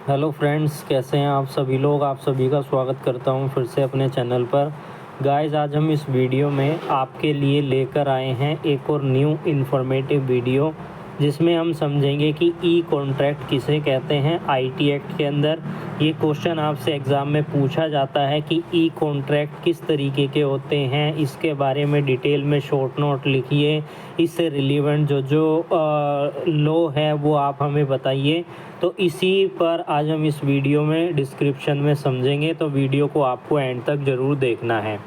Hello friends, कैसे हैं आप सभी लोग। आप सभी का स्वागत करता हूं फिर से अपने चैनल पर। गाइस, आज हम इस वीडियो में आपके लिए लेकर आए हैं एक और न्यू इन्फॉर्मेटिव वीडियो, जिसमें हम समझेंगे कि ई कॉन्ट्रैक्ट किसे कहते हैं। आईटी एक्ट के अंदर ये क्वेश्चन आपसे एग्ज़ाम में पूछा जाता है कि ई कॉन्ट्रैक्ट किस तरीके के होते हैं। इसके बारे में डिटेल में शॉर्ट नोट लिखिए। इससे रिलेवेंट जो लॉ है वो आप हमें बताइए। तो इसी पर आज हम इस वीडियो में डिस्क्रिप्शन में समझेंगे, तो वीडियो को आपको एंड तक ज़रूर देखना है।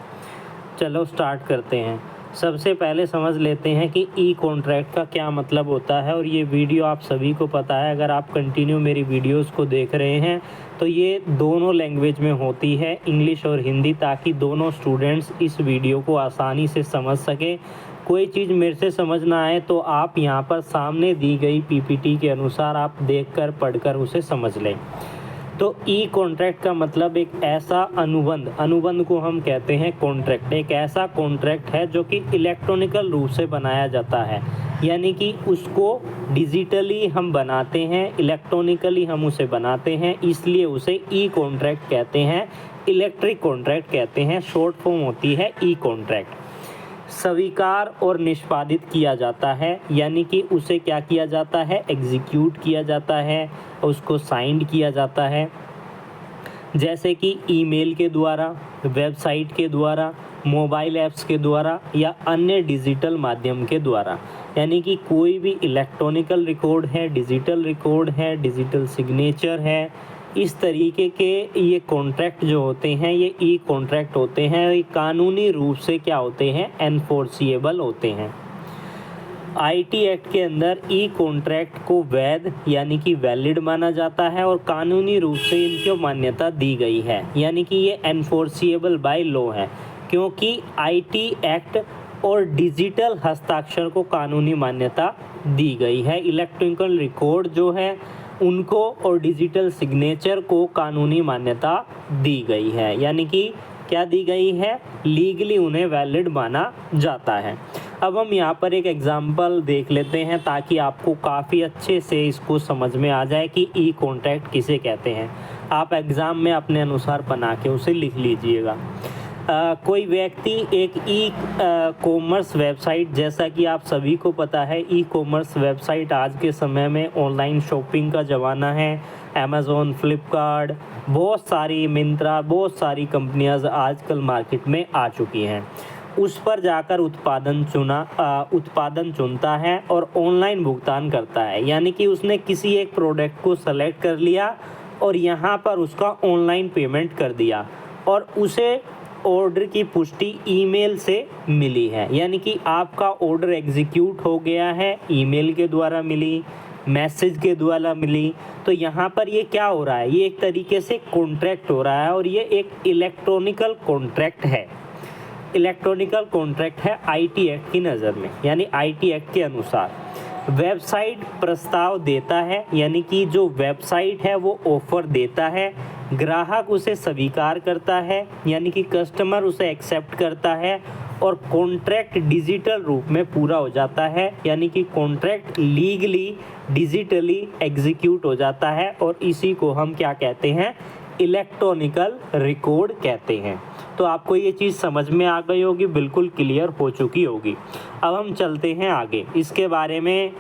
चलो स्टार्ट करते हैं। सबसे पहले समझ लेते हैं कि ई कॉन्ट्रैक्ट का क्या मतलब होता है। और ये वीडियो आप सभी को पता है, अगर आप कंटिन्यू मेरी वीडियोस को देख रहे हैं तो ये दोनों लैंग्वेज में होती है, इंग्लिश और हिंदी, ताकि दोनों स्टूडेंट्स इस वीडियो को आसानी से समझ सकें। कोई चीज़ मेरे से समझ ना आए तो आप यहाँ पर सामने दी गई पीपीटी के अनुसार आप देखकर पढ़कर उसे समझ लें। तो ई कॉन्ट्रैक्ट का मतलब एक ऐसा अनुबंध को हम कहते हैं कॉन्ट्रैक्ट। एक ऐसा कॉन्ट्रैक्ट है जो कि इलेक्ट्रॉनिकल रूप से बनाया जाता है, यानी कि उसको डिजिटली हम बनाते हैं, इलेक्ट्रॉनिकली हम उसे बनाते हैं, इसलिए उसे ई कॉन्ट्रैक्ट कहते हैं, इलेक्ट्रिक कॉन्ट्रैक्ट कहते हैं। शॉर्ट फॉर्म होती है ई कॉन्ट्रैक्ट। स्वीकार और निष्पादित किया जाता है, यानी कि उसे क्या किया जाता है, एग्जीक्यूट किया जाता है, उसको साइंड किया जाता है। जैसे कि ईमेल के द्वारा, वेबसाइट के द्वारा, मोबाइल ऐप्स के द्वारा या अन्य डिजिटल माध्यम के द्वारा। यानी कि कोई भी इलेक्ट्रॉनिकल रिकॉर्ड है, डिजिटल रिकॉर्ड है, डिजिटल सिग्नेचर है, इस तरीके के ये कॉन्ट्रैक्ट जो होते हैं, ये ई कॉन्ट्रैक्ट होते हैं। ये कानूनी रूप से क्या होते हैं, एनफोर्सिएबल होते हैं। आईटी एक्ट के अंदर ई कॉन्ट्रैक्ट को वैध यानी कि वैलिड माना जाता है और कानूनी रूप से इनको मान्यता दी गई है, यानी कि ये एनफोर्सिएबल बाय लॉ है, क्योंकि आईटी एक्ट और डिजिटल हस्ताक्षर को कानूनी मान्यता दी गई है। इलेक्ट्रॉनिकल रिकॉर्ड जो है उनको और डिजिटल सिग्नेचर को कानूनी मान्यता दी गई है, यानी कि क्या दी गई है, लीगली उन्हें वैलिड माना जाता है। अब हम यहाँ पर एक एग्जांपल देख लेते हैं ताकि आपको काफ़ी अच्छे से इसको समझ में आ जाए कि ई कॉन्ट्रैक्ट किसे कहते हैं। आप एग्ज़ाम में अपने अनुसार बना के उसे लिख लीजिएगा। कोई व्यक्ति एक ई कॉमर्स वेबसाइट, जैसा कि आप सभी को पता है ई कॉमर्स वेबसाइट आज के समय में ऑनलाइन शॉपिंग का ज़माना है। अमेज़ॉन, फ्लिपकार्ट, बहुत सारी मिंत्रा, बहुत सारी कंपनियां आजकल मार्केट में आ चुकी हैं। उस पर जाकर उत्पादन चुनता है और ऑनलाइन भुगतान करता है, यानी कि उसने किसी एक प्रोडक्ट को सेलेक्ट कर लिया और यहाँ पर उसका ऑनलाइन पेमेंट कर दिया और उसे ऑर्डर की पुष्टि ईमेल से मिली है, यानी कि आपका ऑर्डर एग्जीक्यूट हो गया है, ईमेल के द्वारा मिली, मैसेज के द्वारा मिली। तो यहाँ पर ये क्या हो रहा है, ये एक तरीके से कॉन्ट्रैक्ट हो रहा है और ये एक इलेक्ट्रॉनिकल कॉन्ट्रैक्ट है। इलेक्ट्रॉनिकल कॉन्ट्रैक्ट है आईटी एक्ट की नज़र में, यानी आईटी एक्ट के अनुसार। वेबसाइट प्रस्ताव देता है, यानी कि जो वेबसाइट है वो ऑफर देता है, ग्राहक उसे स्वीकार करता है, यानी कि कस्टमर उसे एक्सेप्ट करता है और कॉन्ट्रैक्ट डिजिटल रूप में पूरा हो जाता है, यानी कि कॉन्ट्रैक्ट लीगली डिजिटली एग्जीक्यूट हो जाता है और इसी को हम क्या कहते हैं, इलेक्ट्रॉनिकल रिकॉर्ड कहते हैं। तो आपको ये चीज़ समझ में आ गई होगी, बिल्कुल क्लियर हो चुकी होगी। अब हम चलते हैं आगे, इसके बारे में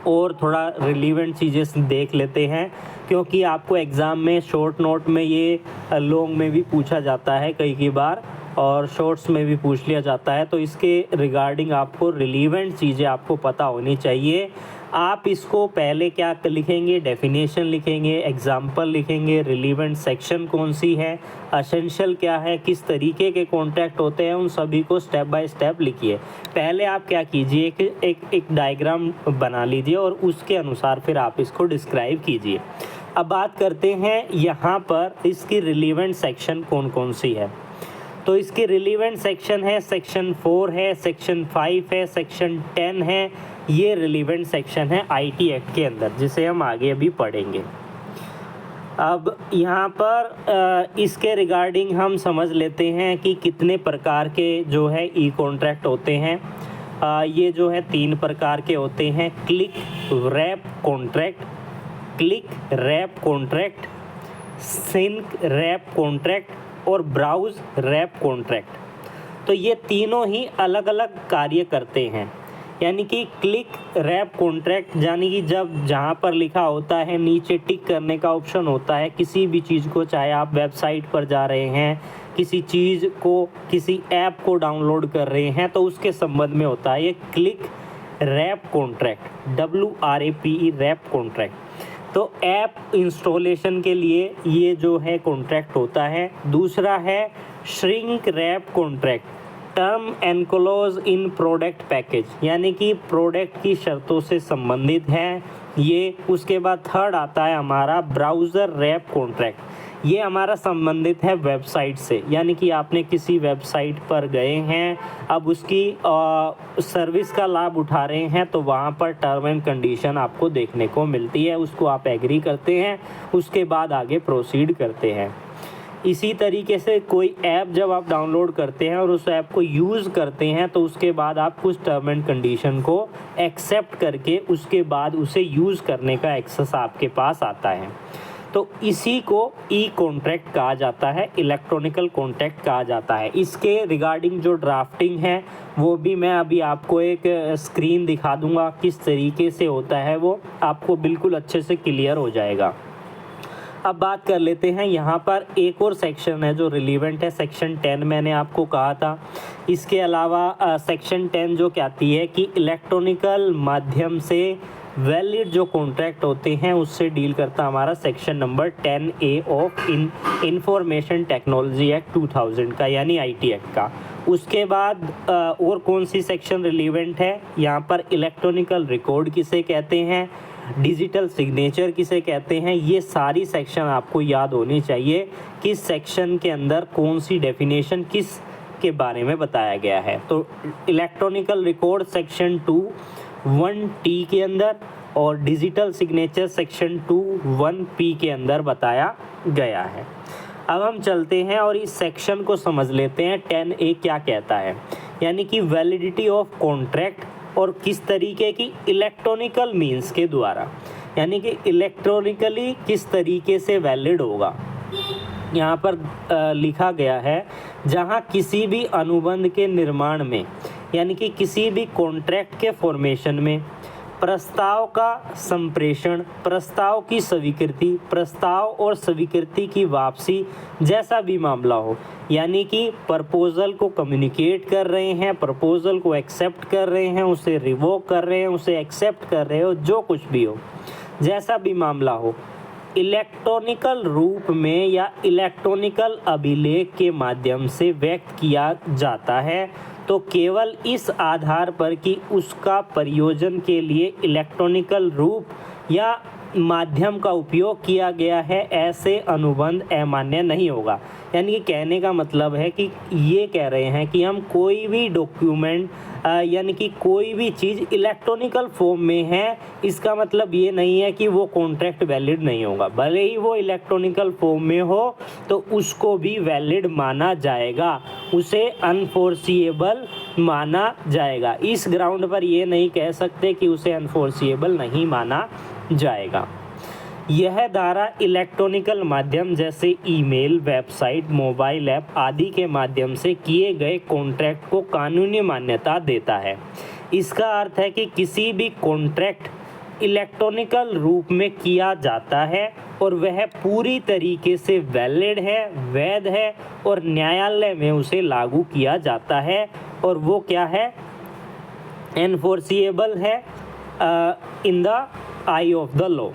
और थोड़ा रिलीवेंट चीज़ें देख लेते हैं, क्योंकि आपको एग्ज़ाम में शॉर्ट नोट में ये लॉन्ग में भी पूछा जाता है कई बार और शॉर्ट्स में भी पूछ लिया जाता है। तो इसके रिगार्डिंग आपको रिलीवेंट चीज़ें आपको पता होनी चाहिए। आप इसको पहले क्या लिखेंगे, डेफिनेशन लिखेंगे, एग्जाम्पल लिखेंगे, रिलीवेंट सेक्शन कौन सी है, एसेंशियल क्या है, किस तरीके के कॉन्ट्रैक्ट होते हैं, उन सभी को स्टेप बाय स्टेप लिखिए। पहले आप क्या कीजिए, एक डायग्राम बना लीजिए और उसके अनुसार फिर आप इसको डिस्क्राइब कीजिए। अब बात करते हैं यहाँ पर इसकी रिलीवेंट सेक्शन कौन कौन सी है। तो इसके रिलीवेंट सेक्शन है, सेक्शन 4 है, सेक्शन 5 है, सेक्शन 10 है। ये रिलीवेंट सेक्शन है आईटी एक्ट के अंदर, जिसे हम आगे अभी पढ़ेंगे। अब यहाँ पर इसके रिगार्डिंग हम समझ लेते हैं कि कितने प्रकार के जो है ई कॉन्ट्रैक्ट होते हैं। ये जो है 3 प्रकार के होते हैं, click wrap contract, click wrap contract, shrink wrap contract और ब्राउज रैप कॉन्ट्रैक्ट। तो ये तीनों ही अलग अलग कार्य करते हैं। यानी कि क्लिक रैप कॉन्ट्रैक्ट यानी कि जब जहाँ पर लिखा होता है नीचे टिक करने का ऑप्शन होता है किसी भी चीज़ को, चाहे आप वेबसाइट पर जा रहे हैं, किसी चीज़ को, किसी ऐप को डाउनलोड कर रहे हैं, तो उसके संबंध में होता है ये click wrap contract, WRAPE wrap contract. तो ऐप इंस्टॉलेशन के लिए ये जो है कॉन्ट्रैक्ट होता है। दूसरा है shrink wrap contract, term enclose in product package, यानी कि प्रोडक्ट की शर्तों से संबंधित है ये। उसके बाद थर्ड आता है हमारा ब्राउज़र रैप कॉन्ट्रैक्ट, ये हमारा संबंधित है वेबसाइट से, यानी कि आपने किसी वेबसाइट पर गए हैं, अब उसकी सर्विस का लाभ उठा रहे हैं, तो वहाँ पर टर्म एंड कंडीशन आपको देखने को मिलती है, उसको आप एग्री करते हैं, उसके बाद आगे प्रोसीड करते हैं। इसी तरीके से कोई ऐप जब आप डाउनलोड करते हैं और उस ऐप को यूज़ करते हैं, तो उसके बाद आप कुछ टर्म एंड कंडीशन को एक्सेप्ट करके उसके बाद उसे यूज़ करने का एक्सेस आपके पास आता है। तो इसी को ई कॉन्ट्रैक्ट कहा जाता है, इलेक्ट्रॉनिकल कॉन्ट्रैक्ट कहा जाता है। इसके रिगार्डिंग जो ड्राफ्टिंग है वो भी मैं अभी आपको एक स्क्रीन दिखा दूंगा, किस तरीके से होता है वो आपको बिल्कुल अच्छे से क्लियर हो जाएगा। अब बात कर लेते हैं, यहाँ पर एक और सेक्शन है जो रिलीवेंट है, सेक्शन 10 मैंने आपको कहा था। इसके अलावा सेक्शन 10 जो कहती है कि इलेक्ट्रॉनिकल माध्यम से वैलिड जो कॉन्ट्रैक्ट होते हैं उससे डील करता हमारा section number 10A of information technology act 2000 का, यानी IT एक्ट का। उसके बाद और कौन सी सेक्शन रिलीवेंट है, यहाँ पर इलेक्ट्रॉनिकल रिकॉर्ड किसे कहते हैं, डिजिटल सिग्नेचर किसे कहते हैं, ये सारी सेक्शन आपको याद होनी चाहिए। किस सेक्शन के अंदर कौन सी डेफिनेशन किस के बारे में बताया गया है। तो इलेक्ट्रॉनिकल रिकॉर्ड सेक्शन 2(1)(t) के अंदर और डिजिटल सिग्नेचर सेक्शन 2(1)(p) के अंदर बताया गया है। अब हम चलते हैं और इस सेक्शन को समझ लेते हैं 10A क्या कहता है, यानी कि वैलिडिटी ऑफ कॉन्ट्रैक्ट और किस तरीके की इलेक्ट्रॉनिकल मींस के द्वारा, यानी कि इलेक्ट्रॉनिकली किस तरीके से वैलिड होगा। यहाँ पर लिखा गया है जहाँ किसी भी अनुबंध के निर्माण में, यानी कि किसी भी कॉन्ट्रैक्ट के फॉर्मेशन में प्रस्ताव का संप्रेषण, प्रस्ताव की स्वीकृति, प्रस्ताव और स्वीकृति की वापसी जैसा भी मामला हो, यानी कि प्रपोजल को कम्युनिकेट कर रहे हैं, प्रपोजल को एक्सेप्ट कर रहे हैं, उसे रिवोक कर रहे हैं, उसे एक्सेप्ट कर रहे हो, जो कुछ भी हो, जैसा भी मामला हो, इलेक्ट्रॉनिकल रूप में या इलेक्ट्रॉनिकल अभिलेख के माध्यम से व्यक्त किया जाता है, तो केवल इस आधार पर कि उसका प्रयोजन के लिए इलेक्ट्रॉनिकल रूप या माध्यम का उपयोग किया गया है, ऐसे अनुबंध अमान्य नहीं होगा। यानी कि कहने का मतलब है कि ये कह रहे हैं कि हम कोई भी डॉक्यूमेंट यानी कि कोई भी चीज़ इलेक्ट्रॉनिकल फॉर्म में है, इसका मतलब ये नहीं है कि वो कॉन्ट्रैक्ट वैलिड नहीं होगा। भले ही वो इलेक्ट्रॉनिकल फॉर्म में हो तो उसको भी वैलिड माना जाएगा, उसे अनफोर्सिएबल माना जाएगा। इस ग्राउंड पर ये नहीं कह सकते कि उसे अनफोर्सिएबल नहीं माना जाएगा। यह धारा इलेक्ट्रॉनिकल माध्यम जैसे ईमेल, वेबसाइट, मोबाइल ऐप आदि के माध्यम से किए गए कॉन्ट्रैक्ट को कानूनी मान्यता देता है। इसका अर्थ है कि किसी भी कॉन्ट्रैक्ट इलेक्ट्रॉनिकल रूप में किया जाता है और वह पूरी तरीके से वैलिड है, वैध है और न्यायालय में उसे लागू किया जाता है, और वो क्या है, एनफोर्सिएबल है in the I of the law.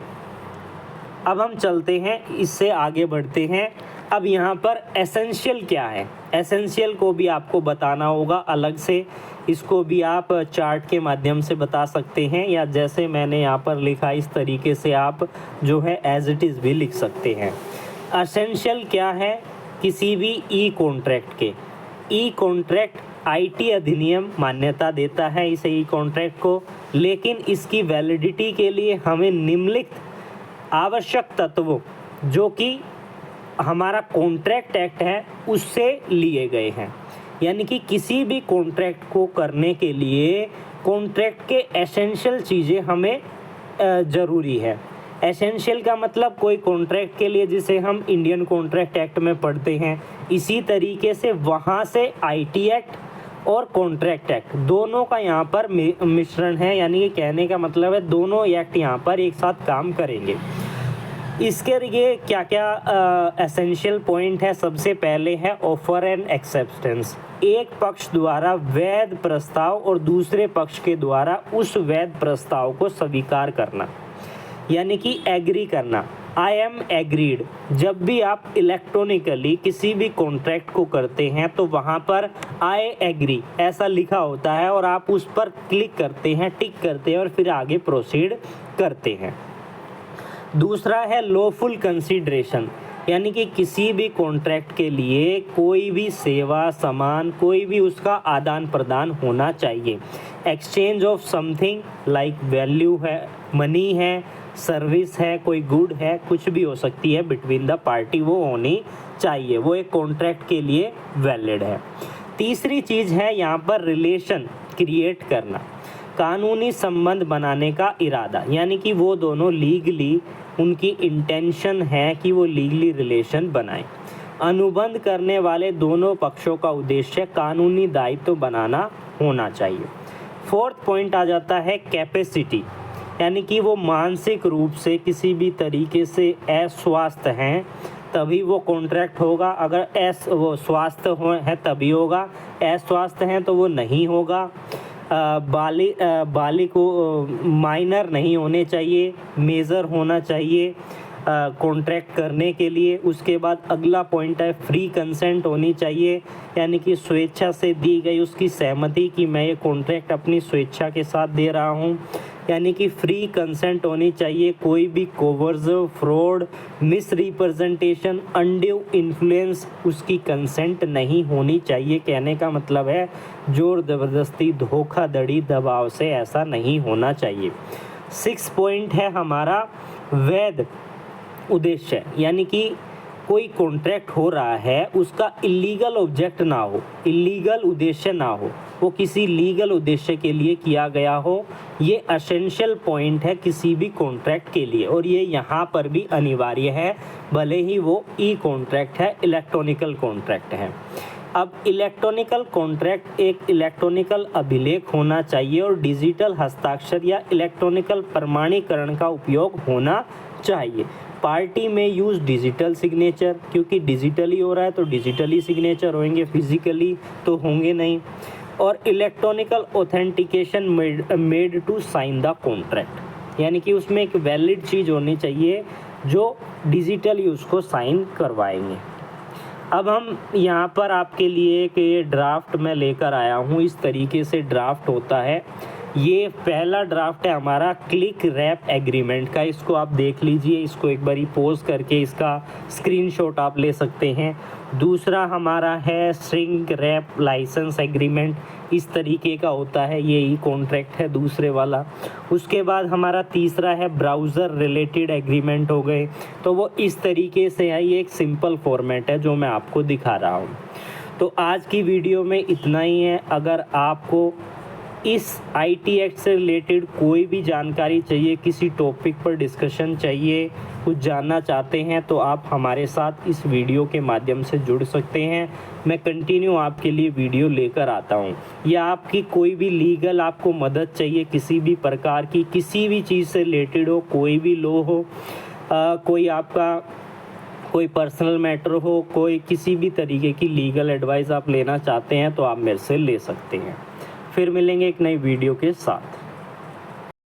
अब हम चलते हैं, इससे आगे बढ़ते हैं। अब यहाँ पर एसेंशियल क्या है, एसेंशियल को भी आपको बताना होगा अलग से, इसको भी आप चार्ट के माध्यम से बता सकते हैं, या जैसे मैंने यहाँ पर लिखा इस तरीके से आप जो है एज इट इज़ भी लिख सकते हैं। एसेंशियल क्या है, किसी भी ई कॉन्ट्रैक्ट के, ई कॉन्ट्रैक्ट IT अधिनियम मान्यता देता है इसे ई कॉन्ट्रैक्ट को, लेकिन इसकी वैलिडिटी के लिए हमें निम्नलिखित आवश्यक तत्वों जो कि हमारा कॉन्ट्रैक्ट एक्ट है उससे लिए गए हैं। यानी कि किसी भी कॉन्ट्रैक्ट को करने के लिए कॉन्ट्रैक्ट के एसेंशियल चीज़ें हमें ज़रूरी है। एसेंशियल का मतलब कोई कॉन्ट्रैक्ट के लिए जिसे हम इंडियन कॉन्ट्रैक्ट एक्ट में पढ़ते हैं, इसी तरीके से वहाँ से आईटी एक्ट और कॉन्ट्रैक्ट एक्ट दोनों का यहाँ पर मिश्रण है, यानी कि कहने का मतलब है दोनों एक्ट यहाँ पर एक साथ काम करेंगे। इसके लिए क्या क्या एसेंशियल पॉइंट है, सबसे पहले है ऑफर एंड एक्सेप्टेंस। एक पक्ष द्वारा वैध प्रस्ताव और दूसरे पक्ष के द्वारा उस वैध प्रस्ताव को स्वीकार करना, यानी कि एग्री करना। I am agreed. जब भी आप इलेक्ट्रॉनिकली किसी भी कॉन्ट्रैक्ट को करते हैं तो वहाँ पर आई एग्री ऐसा लिखा होता है और आप उस पर क्लिक करते हैं, टिक करते हैं और फिर आगे प्रोसीड करते हैं। दूसरा है लॉफुल कंसीडरेशन, यानी कि किसी भी कॉन्ट्रैक्ट के लिए कोई भी सेवा, सामान, कोई भी उसका आदान प्रदान होना चाहिए। Exchange of something like value है, मनी है, सर्विस है, कोई गुड है, कुछ भी हो सकती है बिटवीन द पार्टी, वो होनी चाहिए, वो एक कॉन्ट्रैक्ट के लिए वैलिड है। तीसरी चीज़ है यहाँ पर रिलेशन क्रिएट करना, कानूनी संबंध बनाने का इरादा, यानी कि वो दोनों लीगली, उनकी इंटेंशन है कि वो लीगली रिलेशन बनाएं। अनुबंध करने वाले दोनों पक्षों का उद्देश्य कानूनी दायित्व बनाना होना चाहिए। फोर्थ पॉइंट आ जाता है कैपेसिटी, यानी कि वो मानसिक रूप से किसी भी तरीके से अस्वस्थ हैं तभी वो कॉन्ट्रैक्ट होगा, अगर वो स्वास्थ्य है तभी होगा, अस्वस्थ हैं तो वो नहीं होगा। बालिग माइनर नहीं होने चाहिए, मेजर होना चाहिए कॉन्ट्रैक्ट करने के लिए। उसके बाद अगला पॉइंट है फ्री कंसेंट होनी चाहिए, यानी कि स्वेच्छा से दी गई उसकी सहमति कि मैं ये कॉन्ट्रैक्ट अपनी स्वेच्छा के साथ दे रहा हूँ, यानी कि फ्री कंसेंट होनी चाहिए। कोई भी coercion, fraud, miss representation, undue influence उसकी कंसेंट नहीं होनी चाहिए। कहने का मतलब है जोर ज़बरदस्ती, धोखाधड़ी, दबाव से ऐसा नहीं होना चाहिए। 6 पॉइंट है हमारा वैध उद्देश्य, यानी कि कोई कॉन्ट्रैक्ट हो रहा है उसका इलीगल ऑब्जेक्ट ना हो, इलीगल उद्देश्य ना हो, वो किसी लीगल उद्देश्य के लिए किया गया हो। ये एसेंशियल पॉइंट है किसी भी कॉन्ट्रैक्ट के लिए और ये यहाँ पर भी अनिवार्य है, भले ही वो ई कॉन्ट्रैक्ट है, इलेक्ट्रॉनिकल कॉन्ट्रैक्ट है। अब इलेक्ट्रॉनिकल कॉन्ट्रैक्ट एक इलेक्ट्रॉनिकल अभिलेख होना चाहिए और डिजिटल हस्ताक्षर या इलेक्ट्रॉनिकल प्रमाणीकरण का उपयोग होना चाहिए। पार्टी में यूज़ डिजिटल सिग्नेचर, क्योंकि डिजिटली हो रहा है तो डिजिटली सिग्नेचर होंगे, फिजिकली तो होंगे नहीं। और electronical authentication made to sign the contract, यानी कि उसमें एक वैलिड चीज़ होनी चाहिए जो डिजिटली उसको साइन करवाएंगे। अब हम यहाँ पर आपके लिए एक ये ड्राफ्ट मैं लेकर आया हूँ, इस तरीके से ड्राफ्ट होता है। ये पहला ड्राफ्ट है हमारा क्लिक रैप एग्रीमेंट का, इसको आप देख लीजिए, इसको एक बारी पॉज करके इसका स्क्रीनशॉट आप ले सकते हैं। दूसरा हमारा है श्रिंक रैप लाइसेंस एग्रीमेंट, इस तरीके का होता है, ये ही कॉन्ट्रैक्ट है दूसरे वाला। उसके बाद हमारा तीसरा है ब्राउज़र रिलेटेड एग्रीमेंट हो गए, तो वो इस तरीके से है, ये एक सिंपल फॉर्मेट है जो मैं आपको दिखा रहा हूँ। तो आज की वीडियो में इतना ही है। अगर आपको इस आईटी एक्ट से रिलेटेड कोई भी जानकारी चाहिए, किसी टॉपिक पर डिस्कशन चाहिए, कुछ जानना चाहते हैं तो आप हमारे साथ इस वीडियो के माध्यम से जुड़ सकते हैं। मैं कंटिन्यू आपके लिए वीडियो लेकर आता हूं। या आपकी कोई भी लीगल आपको मदद चाहिए किसी भी प्रकार की, किसी भी चीज़ से रिलेटेड हो, कोई भी लॉ हो, कोई आपका कोई पर्सनल मैटर हो, कोई किसी भी तरीके की लीगल एडवाइस आप लेना चाहते हैं तो आप मेरे से ले सकते हैं। फिर मिलेंगे एक नई वीडियो के साथ।